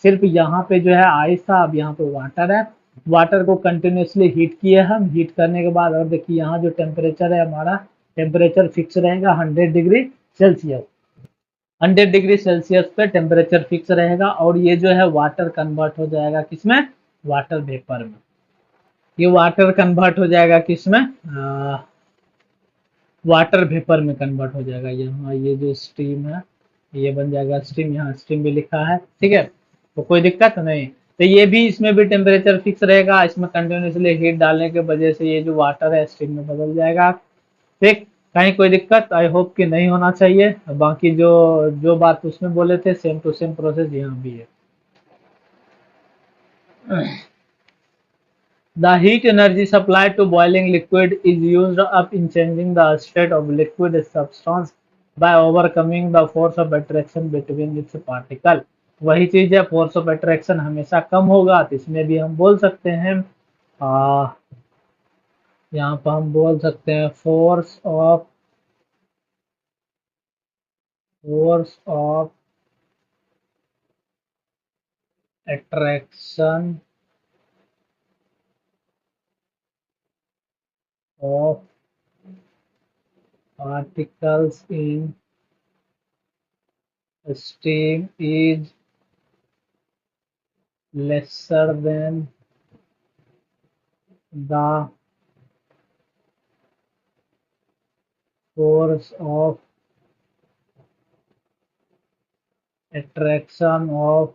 सिर्फ यहाँ पे जो है आइस था, अब यहाँ पे वाटर है। वाटर को कंटिन्यूसली हीट किए हम, हीट करने के बाद और देखिए यहाँ जो टेम्परेचर है हमारा, टेम्परेचर फिक्स रहेगा 100 डिग्री सेल्सियस। 100 डिग्री सेल्सियस पे टेम्परेचर फिक्स रहेगा और ये जो है वाटर कन्वर्ट हो जाएगा किसमें, वाटर वेपर में। ये वाटर कन्वर्ट हो जाएगा किसमें, वाटर वेपर में कन्वर्ट हो जाएगा। यहाँ ये जो स्टीम है ये बन जाएगा स्टीम, यहाँ स्टीम भी लिखा है। ठीक है, तो कोई दिक्कत नहीं। तो ये भी, इसमें भी टेम्परेचर फिक्स रहेगा, इसमें कंटिन्यूसली हीट डालने की वजह से ये जो वाटर है स्टीम में बदल जाएगा। ठीक, कहीं कोई दिक्कत आई होप कि नहीं होना चाहिए। बाकी जो जो बात उसमें बोले थे सेम टू सेम प्रोसेस यहाँ भी है। The heat energy supplied to boiling liquid is used up in changing the state of liquid substance by overcoming the force of attraction between its particle। वही चीज है, फोर्स ऑफ अट्रैक्शन हमेशा कम होगा, तो इसमें भी हम बोल सकते हैं यहाँ पर हम बोल सकते हैं force of attraction of particles in steam is lesser than the force of attraction of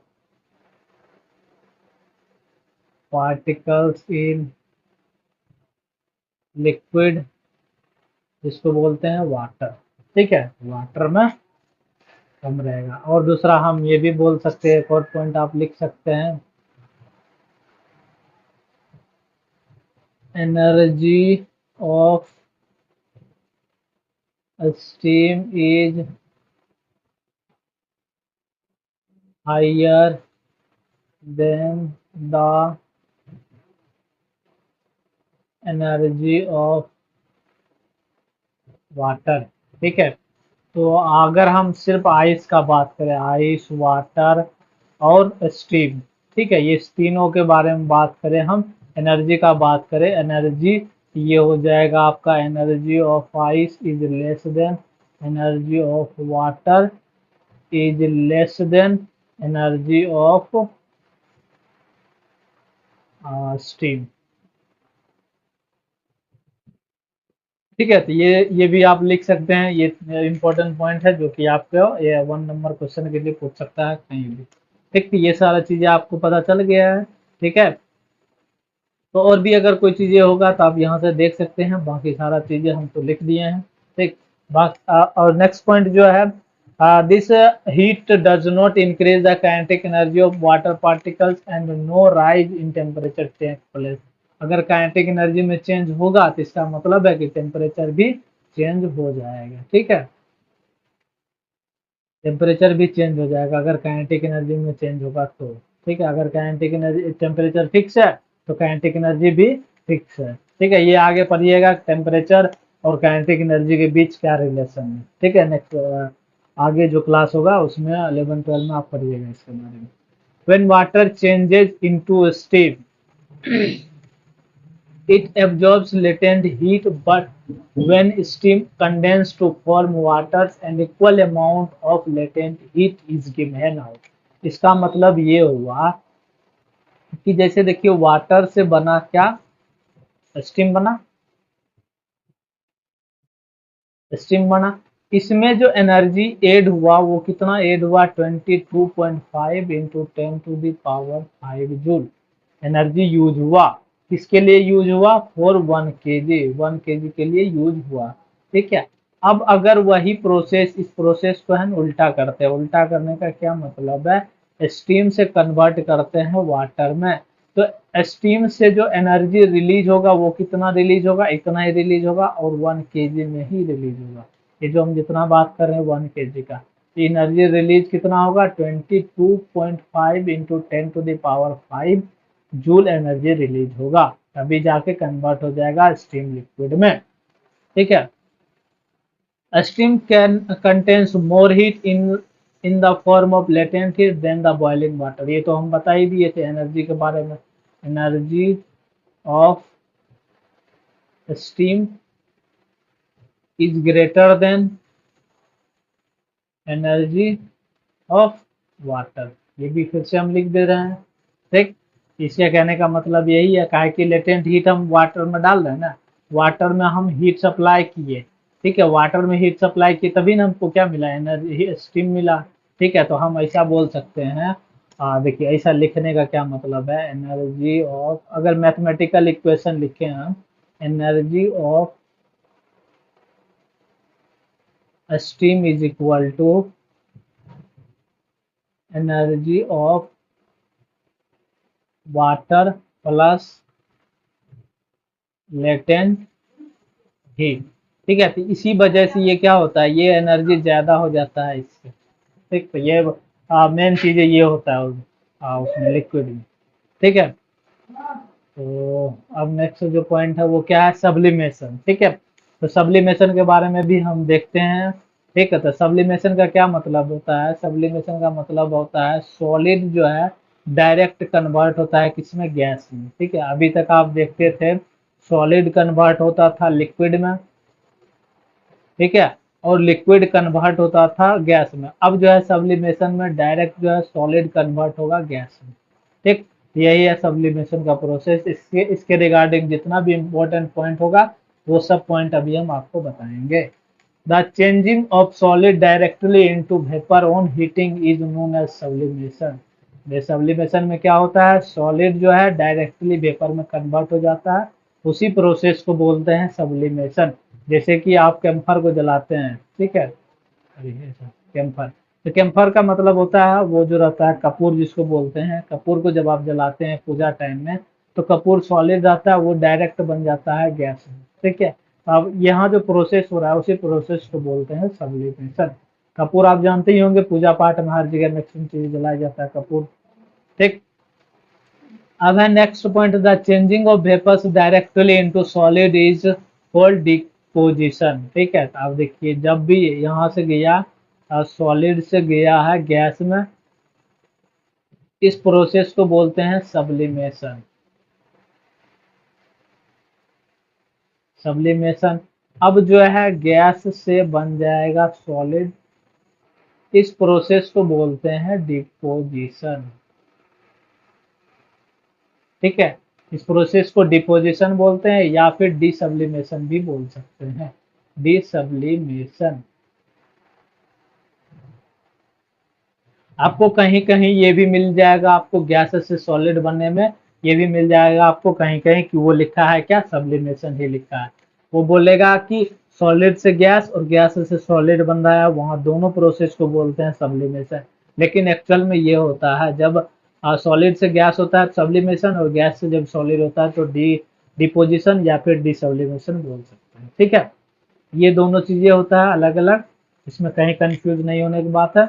particles in liquid, जिसको बोलते हैं वाटर। ठीक है, वाटर में कम रहेगा। और दूसरा हम ये भी बोल सकते हैं, एक और पॉइंट आप लिख सकते हैं, energy of steam is higher than the energy of water. ठीक है, तो अगर हम सिर्फ आइस का बात करें, आइस, वाटर और स्टीम, ठीक है, ये तीनों के बारे में बात करें, हम एनर्जी का बात करें, एनर्जी ये हो जाएगा आपका, energy of ice is less than energy of water is less than energy of steam. ठीक है, तो ये भी आप लिख सकते हैं, ये इंपॉर्टेंट पॉइंट है जो कि आपको ये 1 नंबर क्वेश्चन के लिए पूछ सकता है कहीं भी। ठीक, तो ये सारा चीजें आपको पता चल गया है। ठीक है, तो और भी अगर कोई चीजें होगा तो आप यहाँ से देख सकते हैं, बाकी सारा चीजें हम तो लिख दिए हैं। ठीक, और नेक्स्ट पॉइंट जो है, this heat does not increase the kinetic energy of water particles and no rise in temperature take place. अगर काइनेटिक एनर्जी में चेंज होगा तो इसका मतलब है कि टेम्परेचर भी चेंज हो जाएगा। ठीक है, टेम्परेचर भी चेंज हो जाएगा अगर काइनेटिक एनर्जी में चेंज होगा तो। ठीक है, अगर काइनेटिक एनर्जी टेम्परेचर फिक्स है तो काइनेटिक एनर्जी भी फिक्स है। ठीक है, ये आगे पढ़िएगा टेम्परेचर और काइनेटिक एनर्जी के बीच क्या रिलेशन है। ठीक है, नेक्स्ट आगे जो क्लास होगा उसमें 11-12 में आप पढ़िएगा इसके बारे में। When water changes into steam, it absorbs latent heat, but when steam condenses to form water, an equal amount of latent heat is given out. इसका मतलब ये हुआ कि जैसे देखिए वाटर से बना क्या, स्टीम बना, स्टीम बना, इसमें जो एनर्जी एड हुआ वो कितना एड हुआ, 22.5 इंटू 10⁵ एनर्जी यूज हुआ। किसके लिए यूज हुआ, फॉर 1 kg के लिए यूज हुआ। ठीक है, अब अगर वही प्रोसेस, इस प्रोसेस को हम उल्टा करते हैं, उल्टा करने का क्या मतलब है, स्टीम से कन्वर्ट करते हैं वाटर में, तो स्टीम से जो एनर्जी रिलीज होगा वो कितना रिलीज होगा, इतना ही रिलीज होगा और 1 kg में ही रिलीज होगा। ये जो हम जितना बात कर रहे हैं 1 kg का, एनर्जी रिलीज कितना होगा, 22.5 इंटू 10⁵ जूल एनर्जी रिलीज होगा, तभी जाके कन्वर्ट हो जाएगा स्टीम लिक्विड में। ठीक है, steam can contains more heat in the form of latent heat than the boiling water. ये तो हम बता ही दिए थे एनर्जी के बारे में, energy of steam is greater than energy of water. ये भी फिर से हम लिख दे रहे हैं। ठीक, इसके कहने का मतलब यही है, काहे कि लेटेंट हीट हम वाटर में डाल रहे हैं ना, वाटर में हम हीट सप्लाई किए। ठीक है, वाटर में हीट सप्लाई किए तभी ना हमको क्या मिला, एनर्जी, स्टीम मिला। ठीक है, तो हम ऐसा बोल सकते हैं, देखिए ऐसा लिखने का क्या मतलब है, एनर्जी ऑफ, अगर मैथमेटिकल इक्वेशन लिखें हम, energy of steam is equal to energy of water plus latent heat. ठीक है, तो इसी वजह से ये क्या होता है, ये एनर्जी ज्यादा हो जाता है इससे। ठीक, तो ये मेन चीज ये होता है उसमें लिक्विड में। ठीक है, तो अब नेक्स्ट जो पॉइंट है वो क्या है, सब्लिमेशन। ठीक है, तो सब्लिमेशन के बारे में भी हम देखते हैं। ठीक है, तो सब्लिमेशन का क्या मतलब होता है, सब्लिमेशन का मतलब होता है सॉलिड जो है डायरेक्ट कन्वर्ट होता है किसमें, गैस में। ठीक है, अभी तक आप देखते थे सॉलिड कन्वर्ट होता था लिक्विड में, ठीक है, और लिक्विड कन्वर्ट होता था गैस में। अब जो है सब्लिमेशन में डायरेक्ट जो है सॉलिड कन्वर्ट होगा गैस में। ठीक, यही है सब्लिमेशन का प्रोसेस। इसके रिगार्डिंग जितना भी इम्पोर्टेंट पॉइंट होगा वो सब पॉइंट अभी हम आपको बताएंगे। The changing of solid directly into vapour on heating is known as sublimation. Sublimation में क्या होता है, सॉलिड जो है डायरेक्टली वेपर में कन्वर्ट हो जाता है, उसी प्रोसेस को बोलते हैं सब्लिमेशन। जैसे कि आप कैम्फर को जलाते हैं, ठीक है, कैम्फर, तो कैम्फर का मतलब होता है वो जो रहता है कपूर जिसको बोलते हैं, कपूर को जब आप जलाते हैं पूजा टाइम में तो कपूर सॉलिड रहता है, वो डायरेक्ट बन जाता है गैस में। ठीक है, अब यहाँ जो प्रोसेस हो रहा है उसी प्रोसेस को बोलते हैं सब्लिमेशन। कपूर आप जानते ही होंगे, पूजा पाठ में हर जगह मैक्सिमम चीज जलाया जाता है कपूर। ठीक, अब है next point, the changing of vapours directly into solid is called deposition. ठीक है, तो अब देखिए जब भी यहाँ से गया सॉलिड से गया है गैस में, इस प्रोसेस को बोलते हैं सब्लिमेशन। सब्लिमेशन, अब जो है गैस से बन जाएगा सॉलिड, इस प्रोसेस को बोलते हैं डिपोजिशन। ठीक है, इस प्रोसेस को डिपोजिशन बोलते हैं या फिर डिसब्लिमेशन भी बोल सकते हैं, डिसब्लिमेशन। आपको कहीं कहीं ये भी मिल जाएगा, आपको गैस से सॉलिड बनने में ये भी मिल जाएगा आपको कहीं कहीं कि वो लिखा है क्या, सब्लिमेशन ही लिखा है। वो बोलेगा कि सॉलिड से गैस और गैस से सॉलिड बन रहा है, वहां दोनों प्रोसेस को बोलते हैं सब्लिमेशन। लेकिन एक्चुअल में ये होता है जब सॉलिड से गैस होता है सब्लिमेशन, और गैस से जब सॉलिड होता है तो डिपोजिशन या फिर डिसब्लिमेशन बोल सकते हैं। ठीक है, ये दोनों चीजें होता है अलग अलग। इसमें कहीं कंफ्यूज नहीं होने की बात है।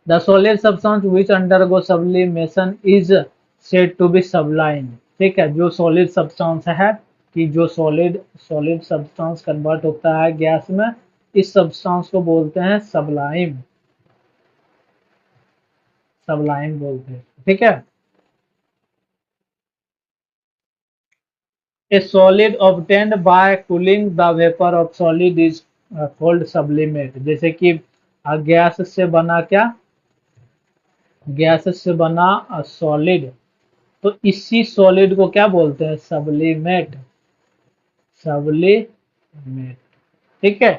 The solid substance which undergo sublimation is said to be sublime. ठीक है, जो सॉलिड सब्सटेंस है कि जो सॉलिड सॉलिड सब्सटेंस कन्वर्ट होता है गैस में, इस सब्सटेंस को बोलते हैं सबलाइम। सबलाइम बोलते हैं। ठीक है, A solid obtained by cooling the vapor of solid is called sublimate। जैसे कि गैस से बना क्या, गैस से बना सॉलिड, तो इसी सॉलिड को क्या बोलते हैं, सबलिमेट। सबलिमेट। ठीक है,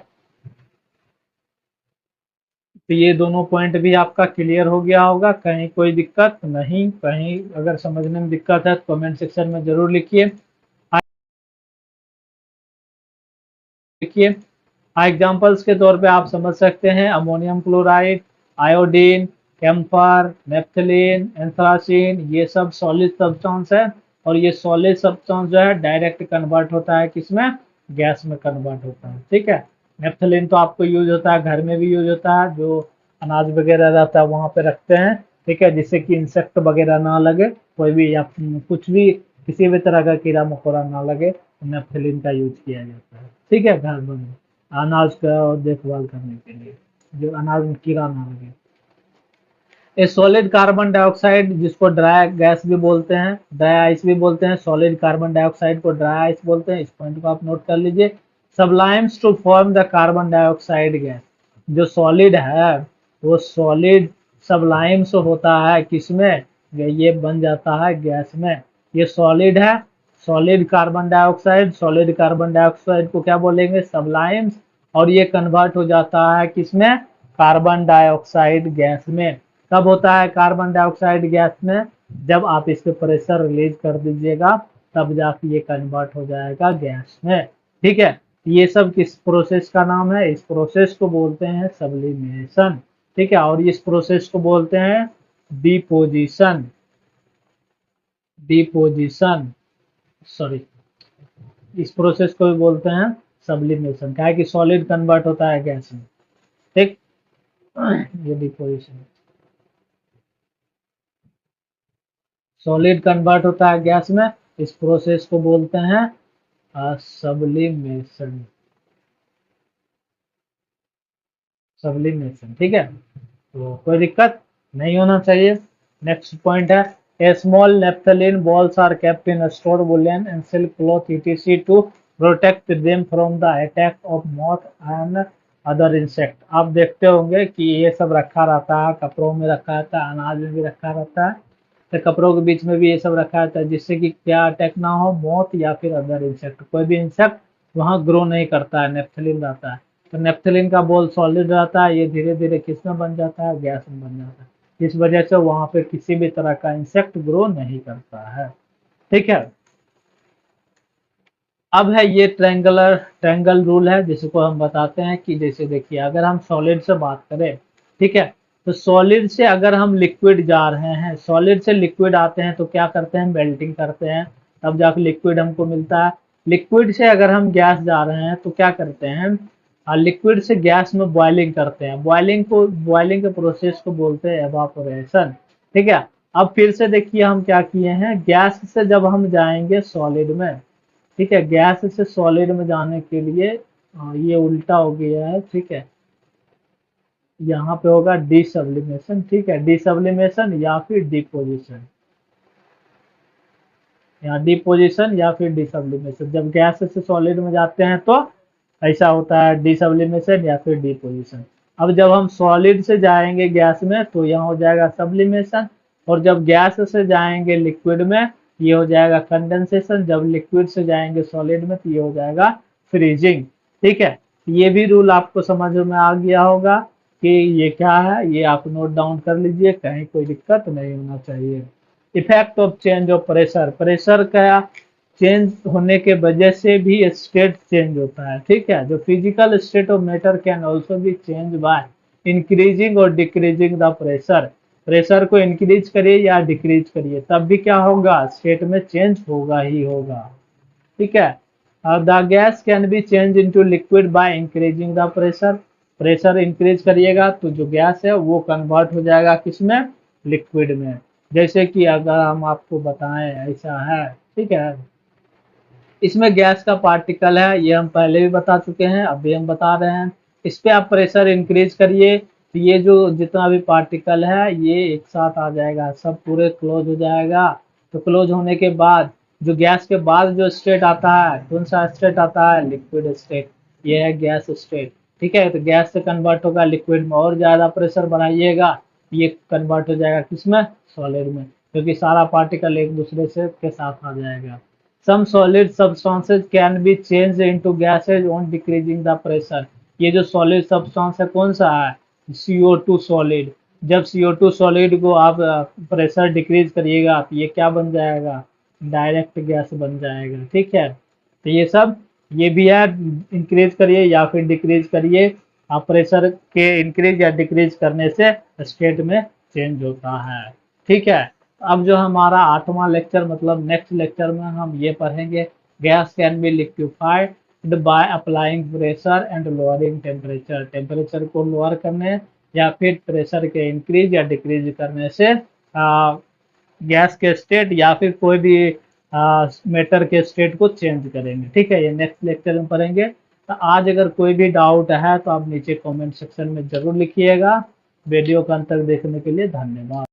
तो ये दोनों पॉइंट भी आपका क्लियर हो गया होगा, कहीं कोई दिक्कत नहीं। कहीं अगर समझने में दिक्कत है तो कमेंट सेक्शन में जरूर लिखिए। देखिए एग्जांपल्स के तौर पे आप समझ सकते हैं ammonium chloride, iodine, camphor, naphthalene, anthracene, ये सब सॉलिड सब्सटेंस है। और ये सॉलिड सब्सटेंस जो है डायरेक्ट कन्वर्ट होता है किसमें, गैस में कन्वर्ट होता है। ठीक है, नेप्थलीन तो आपको यूज होता है, घर में भी यूज होता है, जो अनाज वगैरह रहता है वहां पे रखते हैं। ठीक है, जिससे कि इंसेक्ट वगैरह ना लगे, कोई भी या कुछ भी किसी भी तरह का कीड़ा मकोड़ा ना लगे, तो नेप्थलीन का यूज किया जाता है। ठीक है, घर में अनाज का देखभाल करने के लिए, जो अनाज में कीड़ा ना लगे। ए सॉलिड कार्बन डाइऑक्साइड, जिसको ड्राई गैस भी बोलते हैं, ड्राई आइस भी बोलते हैं, सॉलिड कार्बन डाइऑक्साइड को ड्राई आइस बोलते हैं, इस पॉइंट को आप नोट कर लीजिए। Sublimes to form the carbon dioxide gas, जो सॉलिड है वो सॉलिड सबलाइम्स होता है किसमें, ये बन जाता है गैस में। ये सॉलिड है, solid carbon dioxide, solid carbon dioxide को क्या बोलेंगे, सबलाइम्स। और ये कन्वर्ट हो जाता है किसमें, कार्बन डाइऑक्साइड गैस में। कब होता है कार्बन डाइऑक्साइड गैस में, जब आप इस पे प्रेशर रिलीज कर दीजिएगा, तब जाके ये कन्वर्ट हो जाएगा गैस में। ठीक है, ये सब किस प्रोसेस का नाम है, इस प्रोसेस को बोलते हैं सब्लिमेशन। ठीक है, और इस प्रोसेस को बोलते हैं डिपोजिशन। डिपोजिशन, सॉरी, इस प्रोसेस को भी बोलते हैं सब्लिमेशन। क्या है कि सॉलिड कन्वर्ट होता है गैस में। ठीक, ये डिपोजिशन, सॉलिड कन्वर्ट होता है गैस में, इस प्रोसेस को बोलते हैं सब्लिमेशन। सब्लिमेशन, ठीक है, तो कोई दिक्कत नहीं होना चाहिए। नेक्स्ट पॉइंट है, a small naphthalene balls are kept in store woollen and silk cloth etc to protect them from the attack of moth and other insect. आप देखते होंगे कि ये सब रखा रहता है, कपड़ों में रखा रहता है, अनाज में भी रखा रहता है, तो कपड़ों के बीच में भी ये सब रखा रहता है, जिससे कि क्या अटैक ना हो, मॉथ या फिर अदर इंसेक्ट, कोई भी इंसेक्ट वहां ग्रो नहीं करता है, नेप्थलीन रहता है। तो नेप्थलीन का बॉल सॉलिड रहता है, ये धीरे धीरे किस में बन जाता है, गैस में बन जाता है। इस वजह से वहां पे किसी भी तरह का इंसेक्ट ग्रो नहीं करता है। ठीक है, अब है ये ट्रायंगल रूल है, जिसको हम बताते हैं कि जैसे देखिए अगर हम सॉलिड से बात करें, ठीक है, तो सॉलिड से अगर हम लिक्विड जा रहे हैं, सॉलिड से लिक्विड आते हैं तो क्या करते हैं, मेल्टिंग करते हैं, तब जाकर लिक्विड हमको मिलता है। लिक्विड से अगर हम गैस जा रहे हैं तो क्या करते हैं, लिक्विड से गैस में बॉइलिंग करते हैं, बॉइलिंग के प्रोसेस को बोलते हैं एवापोरेशन। ठीक है, अब फिर से देखिए हम क्या किए हैं, गैस से जब हम जाएंगे सॉलिड में, ठीक है, गैस से सॉलिड में जाने के लिए ये उल्टा हो गया है। ठीक है, यहाँ पे होगा डिसब्लिमेशन। ठीक है, डिसब्लिमेशन या फिर डिपोजिशन, या डिपोजिशन या फिर डिसब्लिमेशन। जब गैस से सॉलिड में जाते हैं तो ऐसा होता है डिसब्लिमेशन या फिर डिपोजिशन। अब जब हम सॉलिड से जाएंगे गैस में तो यहाँ हो जाएगा सब्लिमेशन, और जब गैस से जाएंगे लिक्विड में ये हो जाएगा कंडेंसेशन, जब लिक्विड से जाएंगे सॉलिड में तो ये हो जाएगा फ्रीजिंग। ठीक है, ये भी रूल आपको समझ में आ गया होगा कि ये क्या है, ये आप नोट डाउन कर लीजिए, कहीं कोई दिक्कत नहीं होना चाहिए। Effect of change of pressure, pressure का चेंज होने के वजह से भी स्टेट चेंज होता है। ठीक है, जो physical state of matter can also be change by increasing और डिक्रीजिंग द प्रेशर। प्रेशर को इंक्रीज करिए या डिक्रीज करिए, तब भी क्या होगा, स्टेट में चेंज होगा ही होगा। ठीक है, the gas can be change into liquid by increasing the pressure. Pressure increase करिएगा तो जो गैस है वो कन्वर्ट हो जाएगा किसमें, लिक्विड में। जैसे कि अगर हम आपको बताएं ऐसा है, ठीक है, इसमें गैस का पार्टिकल है, ये हम पहले भी बता चुके हैं, अभी हम बता रहे हैं। इस पे आप प्रेशर इंक्रीज करिए तो ये जो जितना भी पार्टिकल है ये एक साथ आ जाएगा, सब पूरे क्लोज हो जाएगा। तो क्लोज होने के बाद जो गैस के बाद जो स्टेट आता है, कौन सा स्टेट आता है, लिक्विड स्टेट, ये है गैस स्टेट। ठीक है, तो गैस से कन्वर्ट होगा लिक्विड में, और ज्यादा प्रेशर बढ़ाइएगा ये कन्वर्ट हो जाएगा किसमें, सॉलिड में, क्योंकि सारा पार्टिकल एक दूसरे से के साथ आ जाएगा। Some solid substances can be changed into gases on decreasing the pressure। ये जो solid substance है कौन सा है, CO2 solid। जब CO2 solid को आप प्रेशर डिक्रीज करिएगा तो ये क्या बन जाएगा, डायरेक्ट गैस बन जाएगा। ठीक है, तो ये सब ये भी है, इंक्रीज करिए या फिर डिक्रीज करिए, आप प्रेशर के इंक्रीज या डिक्रीज करने से स्टेट में चेंज होता है। ठीक है, अब जो हमारा 8वां लेक्चर मतलब नेक्स्ट लेक्चर में हम ये पढ़ेंगे, gas can be liquefied by applying pressure and lowering temperature. Temperature को लोअर करने या फिर प्रेशर के इंक्रीज या डिक्रीज करने से गैस के स्टेट या फिर कोई भी मेटर के स्टेट को चेंज करेंगे। ठीक है, ये नेक्स्ट लेक्चर में पढ़ेंगे। तो आज अगर कोई भी डाउट है तो आप नीचे कमेंट सेक्शन में जरूर लिखिएगा। वीडियो को अंत तक देखने के लिए धन्यवाद।